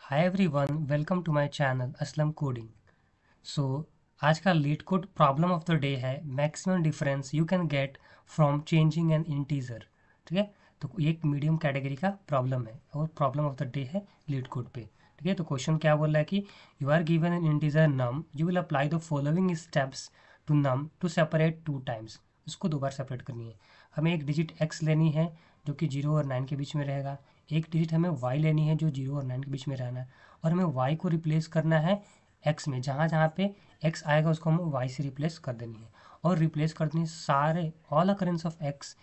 Hi everyone, welcome to my channel Aslam coding. So आज का LeetCode problem of the day है maximum difference you can get from changing an integer. ठीक है, तो ये एक मीडियम कैटेगरी का प्रॉब्लम है और प्रॉब्लम ऑफ द डे है लीड कोड पे। ठीक है, तो क्वेश्चन क्या बोल रहा है कि you are given an integer num, you will apply the following steps to num two separate two times. उसको दो बार सेपरेट करनी है। हमें एक डिजिट एक्स लेनी है जो कि 0 और 9 के बीच में रहेगा। एक डिजिट हमें वाई लेनी है जो 0 और 9 के बीच में रहना है। और हमें वाई को रिप्लेस करना है एक्स में। जहाँ जहाँ पे एक्स आएगा उसको हमें वाई से रिप्लेस कर देनी है। और रिप्लेस कर देनी सारे all occurrences of x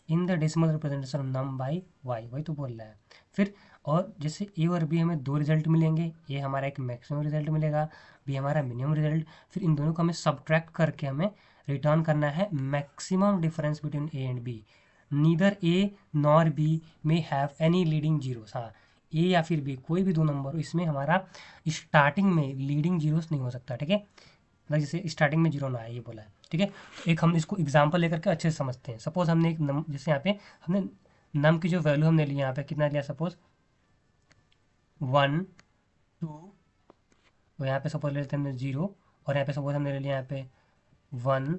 in the decimal representation of num by y. वही तो बोल रहा है। फिर और जैसे ए और बी हमें दो रिजल्ट मिलेंगे। ए हमारा एक मैक्सिमम रिजल्ट मिलेगा, बी हमारा मिनिमम रिजल्ट। फिर इन दोनों को हमें सब्ट्रैक्ट करके हमें रिटर्न करना है maximum difference between A and B. Neither A nor B में हैव एनी लीडिंग जीरोस। हाँ, ए या फिर बी कोई भी दो नंबर हो, इसमें हमारा स्टार्टिंग में लीडिंग जीरोस नहीं हो सकता। ठीक है, मतलब जैसे स्टार्टिंग में जीरो ना आए, ये बोला है। ठीक है, तो एक हम इसको एग्जांपल लेकर के अच्छे से समझते हैं। सपोज हमने एक नम, जैसे यहाँ पे हमने नम की जो वैल्यू हमने लिया, यहाँ पे कितना लिया, सपोज 1 2। तो यहाँ पे सपोज ले लेते हैं हमने 0। और यहाँ पे सपोज हमने ले लिया यहाँ पे 1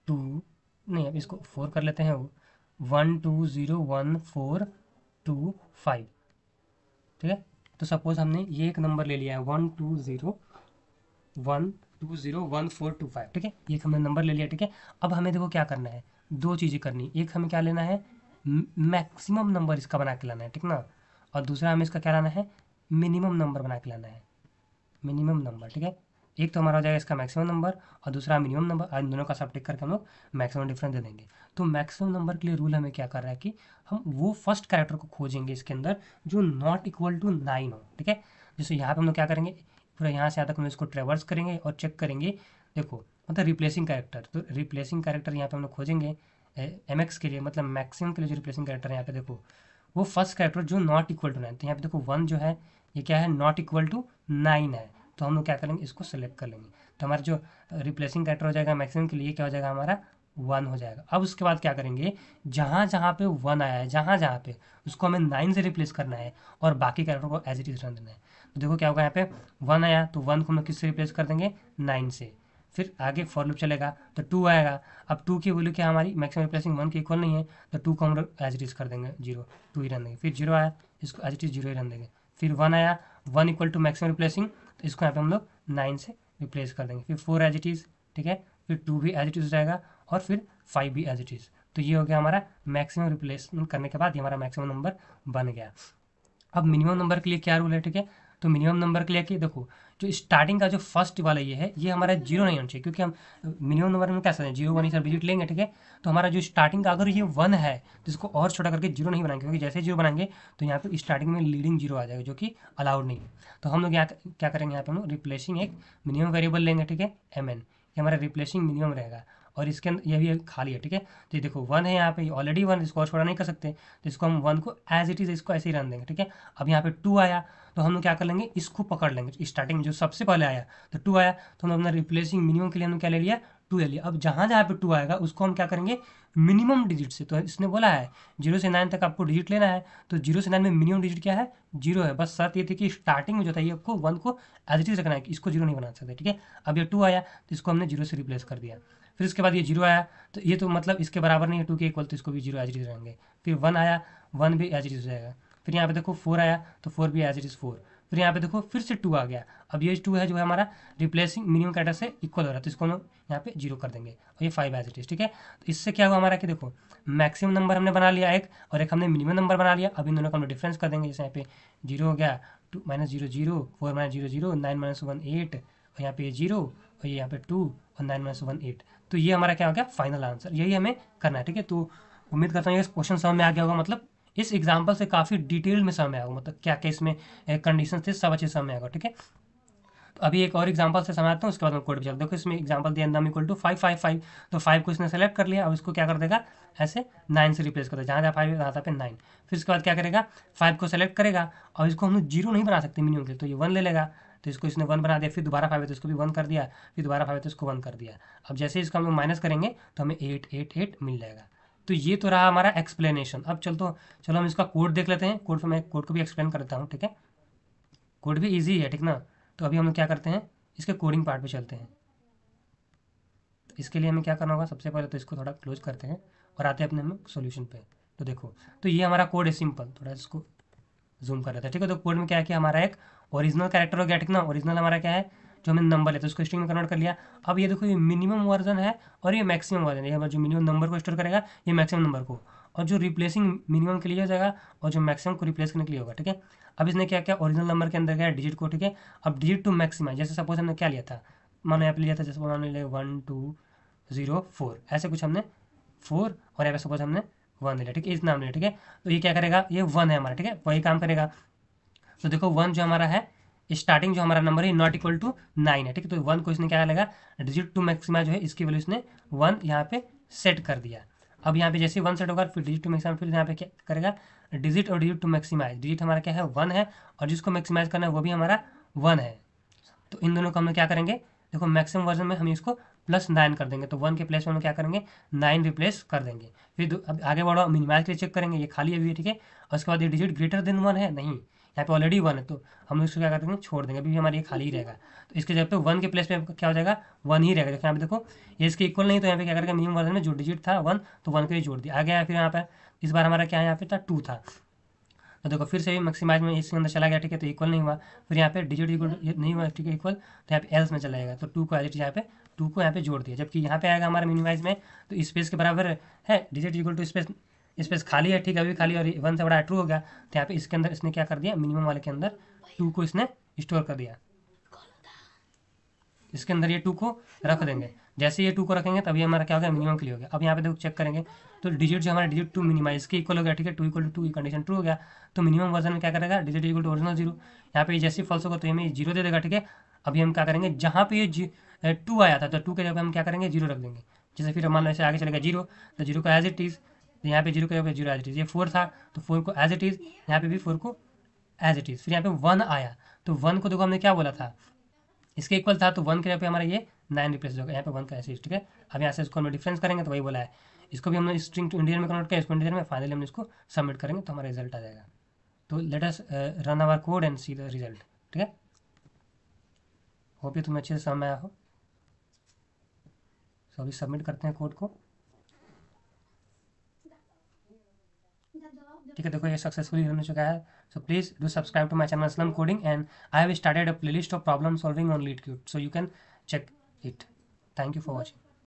2। नहीं, अब इसको 4 कर लेते हैं। 1 2 0 1 4 2 5। ठीक है, तो सपोज हमने ये एक नंबर ले लिया है 1 2 0 1 2 0 1 4 2 5। ठीक है, ये हमने नंबर ले लिया। ठीक है, अब हमें देखो क्या करना है, दो चीज़ें करनी। एक हमें क्या लेना है, मैक्सिमम नंबर इसका बना के लाना है। ठीक ना, और दूसरा हमें इसका क्या लाना है, मिनिमम नंबर बना के लाना है, मिनिमम नंबर। ठीक है, एक तो हमारा हो जाएगा इसका मैक्सिमम नंबर और दूसरा मिनिमम नंबर। इन दोनों का सब टिक करके हम लोग मैक्सिमम डिफरेंस दे देंगे। तो मैक्सिमम नंबर के लिए रूल हमें क्या कर रहा है कि हम वो फर्स्ट कैरेक्टर को खोजेंगे इसके अंदर जो नॉट इक्वल टू 9 हो। ठीक है, जैसे यहाँ पे हम लोग क्या करेंगे, पूरा यहाँ से यहाँ तक हम इसको ट्रेवर्स करेंगे और चेक करेंगे। देखो, मतलब रिप्लेसिंग कैरेक्टर, तो रिप्लेसिंग कैरेक्टर यहाँ पे हम लोग खोजेंगे एम एक्स के लिए, मतलब मैक्सिमम के लिए जो रिप्लेसिंग कैरेक्टर है यहाँ पे देखो, वो फर्स्ट कैरेक्टर जो नॉट इक्वल टू 9। तो यहाँ पे देखो 1 जो है ये क्या है, नॉट इक्वल टू 9 है। तो हम लोग क्या करेंगे, इसको सेलेक्ट कर लेंगे। तो हमारा जो रिप्लेसिंग कैरेक्टर हो जाएगा मैक्सिमम के लिए, क्या हो जाएगा हमारा 1 हो जाएगा। अब उसके बाद क्या करेंगे, जहाँ जहाँ पे 1 आया है, जहाँ जहाँ पे उसको हमें 9 से रिप्लेस करना है और बाकी कैरेक्टर को एज इट इज रहने देना है। तो देखो क्या होगा, यहाँ पे 1 आया तो 1 को हम लोग किससे रिप्लेस कर देंगे, 9 से। फिर आगे फॉर लूप चलेगा तो 2 आएगा। अब 2 की वैल्यू क्या, हमारी मैक्सिमम रिप्लेसिंग 1 के इक्वल नहीं है, तो 2 को हम लोग एज इट इज कर देंगे 0, 2 ही रहने देंगे। फिर 0 आया, इसको एज इट इज 0 ही रहने देंगे। फिर 1 आया, 1 इक्वल टू मैक्सिमम रिप्लेसिंग, तो इसको यहाँ पे हम लोग 9 से रिप्लेस कर देंगे। फिर 4 एज इट इज़। ठीक है, फिर 2 भी एज इट इज़ रहेगा और फिर 5 भी एज इट इज़। तो ये हो गया हमारा मैक्सिमम रिप्लेसमेंट करने के बाद ये हमारा मैक्सिमम नंबर बन गया। अब मिनिमम नंबर के लिए क्या रूल है। ठीक है, तो मिनिमम नंबर के लिए कि देखो, जो स्टार्टिंग का जो फर्स्ट वाला ये है, ये हमारा जीरो नहीं होना चाहिए, क्योंकि हम मिनिमम नंबर में क्या सकते हैं, 0 1 ही सब डिजिट लेंगे। ठीक है, तो हमारा जो स्टार्टिंग का अगर ये 1 है तो इसको और छोटा करके 0 नहीं बनाएंगे, क्योंकि जैसे 0 बनाएंगे तो यहाँ पे स्टार्टिंग में लीडिंग 0 आ जाएगा जो कि अलाउड नहीं है। तो हम लोग यहाँ क्या करेंगे, यहाँ पे हम लोग रिप्लेसिंग एक मिनिमम वेरिएबल लेंगे। ठीक है, एम एन, ये हमारा रिप्लेसिंग मिनिमम रहेगा। और इसके अंदर ये भी खाली है। ठीक है, तो ये देखो 1 है यहाँ पे, ऑलरेडी 1, इसको और छोटा नहीं कर सकते, तो इसको हम 1 को एज इट इज़ इसको ऐसे ही रन देंगे। ठीक है, अब यहाँ पे 2 आया तो हम लोग क्या कर लेंगे, इसको पकड़ लेंगे स्टार्टिंग में जो सबसे पहले आया। तो 2 आया तो हम अपना रिप्लेसिंग मिनिमम के लिए हमने क्या ले लिया, 2 ले लिया। अब जहाँ जहाँ पे 2 आएगा उसको हम क्या करेंगे, मिनिमम डिजिट से। तो इसने बोला है 0 से 9 तक आपको डिजिट लेना है, तो 0 से 9 में मिनिमम डिजिट क्या है, 0 है। बस शर्त ये थी कि स्टार्टिंग में जो था ये आपको 1 को एज इट इज रखना है, इसको 0 नहीं बना सकते। ठीक है, अब ये 2 आया तो इसको हमने 0 से रिप्लेस कर दिया। फिर इसके बाद ये 0 आया तो ये तो मतलब इसके बराबर नहीं है 2 के इक्वल, तो इसको भी 0 एज इट इज रहेंगे। फिर 1 आया, 1 भी एज इट इज हो जाएगा। फिर यहाँ पे देखो 4 आया तो 4 भी एज इट इज 4। फिर यहाँ पे देखो फिर से 2 आ गया। अब ये 2 है जो है हमारा रिप्लेसिंग मिनिमम कैरेक्टर से इक्वल हो रहा है, तो इसको हम लोग यहाँ पे 0 कर देंगे और ये 5 एज इट इज। ठीक है, तो इससे क्या हुआ हमारा कि देखो मैक्सिमम नंबर हमने बना लिया एक, और एक हमने मिनिमम नंबर बना लिया। अब इन दोनों का हम लोग डिफरेंस कर देंगे। जैसे यहाँ पे 0 हो गया, 2 -0 0, 4 -0 0, 9 - 1 8, और यहाँ पे 0 और ये यहाँ पे 2 और 9 - 1 8। तो ये हमारा क्या हो गया, फाइनल आंसर। यही हमें करना है। ठीक है, तो उम्मीद करता हूँ ये क्वेश्चन समझ में आ गया होगा। मतलब इस एग्जाम्पल से काफ़ी डिटेल में समझ में आएगा, मतलब क्या क्या इसमें कंडीशन थे, सब अच्छे समझ में आएगा। ठीक है, तो अभी एक और एग्जांपल से समझाता हूँ, उसके बाद मैं कोड पे चलता हूँ। देखो इसमें एग्जांपल दिया नम इक्वल टू 5 5 5, तो 5 को इसने सेलेक्ट कर लिया। अब इसको क्या कर देगा, ऐसे 9 से रिप्लेस कर देगा, जहाँ जहाँ 5 वहाँ पे 9। फिर उसके बाद क्या करेगा, 5 को सेलेक्ट करेगा और इसको हम लोग 0 नहीं बना सकते मिनिमम के लिए, तो ये 1 ले लेगा। तो इसको इसने 1 बना दिया। फिर दोबारा 5 है तो इसको भी 1 कर दिया। फिर दोबारा 5 है तो इसको 1 कर दिया। अब जैसे इसको हम लोग माइनस करेंगे तो हमें 8 8 8 मिल जाएगा। तो ये तो रहा हमारा एक्सप्लेनेशन। अब चलो हम इसका कोड देख लेते हैं। कोड पर मैं कोड को भी एक्सप्लेन कर देता हूँ। ठीक है, कोड भी ईजी है, ठीक ना। तो अभी हम लोग क्या करते हैं, इसके कोडिंग पार्ट पे चलते हैं। तो इसके लिए हमें क्या करना होगा, सबसे पहले तो इसको थोड़ा क्लोज करते हैं और आते हैं अपने हम सोल्यूशन पे। तो देखो, तो ये हमारा कोड है सिंपल, थोड़ा इसको जूम कर लेते हैं, ठीक है। तो कोड में क्या है कि हमारा एक ओरिजिनल कैरेक्टर हो गया, ठीक ना। ओरिजिनल हमारा क्या है, जो हमें नंबर है तो उसको स्ट्रिंग में कन्वर्ट कर लिया। अब ये देखो, ये मिनिमम वर्जन है और ये मैक्सिमम वर्जन है। ये हमारा जो मिनिमम नंबर को स्टोर करेगा, ये मैक्सिमम नंबर को, और जो रिप्लेसिंग मिनिमम के लिए हो जाएगा और जो मैक्सिमम को रिप्लेस करने के लिए होगा, ठीक है। अब इसने क्या किया, ओरिजिनल नंबर के अंदर क्या है, डिजिट को, ठीक है। अब डिजिट टू मैक्सिमाइज, जैसे सपोज हमने क्या लिया था, मानो यहाँ पे लिया था, जैसे मान लिया 1 2 0 4, ऐसे कुछ हमने 4, और यहाँ पे सपोज हमने 1 लिया, ठीक है, इस नाम लिया, ठीक है। तो ये क्या करेगा, ये 1 है हमारा, ठीक है, वही काम करेगा। तो देखो 1 जो हमारा है, स्टार्टिंग जो हमारा नंबर है नॉट इक्वल टू 9 है, ठीक है। तो 1 को इसने क्या करेगा, डिजिट टू मैक्सिमा जो है इसकी वैल्यू इसने 1 यहाँ पे सेट कर दिया। अब यहाँ पे जैसे 1 सेट होगा, फिर डिजिट टू मैक्सिमा, फिर यहाँ पे क्या करेगा, डिजिट और डिजिट टू मैक्सिमाइज। डिजिट हमारा क्या है, 1 है, और जिसको मैक्सिमाइज करना है वो भी हमारा 1 है। तो इन दोनों को हम लोग क्या करेंगे, देखो मैक्सिमम वर्जन में हम इसको +9 कर देंगे, तो 1 के प्लेस में हम क्या करेंगे, 9 रिप्लेस कर देंगे। फिर अब आगे बढ़ो, मिनिमाइज के लिए चेक करेंगे, ये खाली अभी है, ठीक है। और उसके बाद ये डिजिट ग्रेटर देन 1 है, नहीं, यहाँ पे ऑलरेडी 1 है, तो हम लोग इसको क्या कर देंगे, छोड़ देंगे, अभी भी हमारा ये खाली ही रहेगा। तो इसके जगह पे 1 के प्लेस पे क्या हो जाएगा, 1 ही रहेगा। देखो यहाँ पे देखो, ये इसके इक्वल नहीं, तो यहाँ पे क्या करेगा, मिनिमम वर्जन में जो डिजिट था 1, तो 1 को ही जोड़ दिया, आ गया। फिर यहाँ पे इस बार हमारा क्या है, यहाँ पे था 2 था, तो देखो फिर से भी मैक्सिमाइज में इसके अंदर चला गया, ठीक है, तो इक्वल नहीं हुआ। फिर यहाँ पे डिजिट इक्वल नहीं हुआ, ठीक है, इक्वल, तो यहाँ पे एल्स में चला जाएगा, तो 2 को एज इट यहाँ पे 2 को यहाँ पे जोड़ दिया। जबकि यहाँ पे आएगा हमारा मिनिमाइज में, तो स्पेस के बराबर है, digit equal to space, space खाली है, ठीक है, अभी खाली, और 1 से बड़ा ट्रू हो गया। तो यहाँ पे इसके अंदर इसने क्या कर दिया, मिनिमम वाले के अंदर 2 को इसने स्टोर कर दिया, इसके अंदर ये 2 को रख देंगे। जैसे ये 2 को रखेंगे तभी हमारा क्या हो गया, मिनिमम के लिए हो गया। अब यहाँ पे देखो चेक करेंगे, तो डिजिट जो हमारा डिजिट टू मिनिमाइज के इक्वल हो गया, ठीक है, 2 = 2 की कंडीशन ट्रू हो गया। तो मिनिमम वर्जन में क्या करेगा, डिजिट इक्वल टू ओरिजिनल 0, यहाँ पे जैसे फॉल्स होगा तो हमें 0 दे देगा, ठीक है। अभी हम क्या करेंगे, जहाँ पे ये 2 आया था, तो 2 के जगह हम क्या करेंगे, 0 रख देंगे। जैसे फिर मान लो ऐसे आगे चलेगा 0, तो 0 को एज इट इज़, यहाँ पे 0 के जगह 0 एज इट इज़। ये 4 था, तो 4 को एज इट इज़, यहाँ पे भी 4 को एज इट इज़। फिर यहाँ पे 1 आया, तो 1 को देखो हमने क्या बोला था, इसके इक्वल था, तो 1 के जगह पे हमारा ये 9 रिप्लेस होगा, यहाँ पे 1 का ऐसे, ठीक है। अब यहाँ से इसको हम डिफरेंस करेंगे, तो वही बोला है, इसको भी हमने स्ट्रिंग टू इंटीजर में कन्वर्ट किया, इसको इंटीजर में, फाइनली हमने इसको सबमिट करेंगे तो हमारा रिजल्ट आ जाएगा। तो let us run our code and see the result, ठीक है। होप ये तुम्हें अच्छे से समझ में आया हो। सो अभी सबमिट करते हैं कोड को, ठीक है। देखो ये सक्सेसफुली रन हो चुका है। So please do subscribe to my channel Aslam coding, and I have started a playlist of problem solving on LeetCode, so you can check it. Thank you for watching.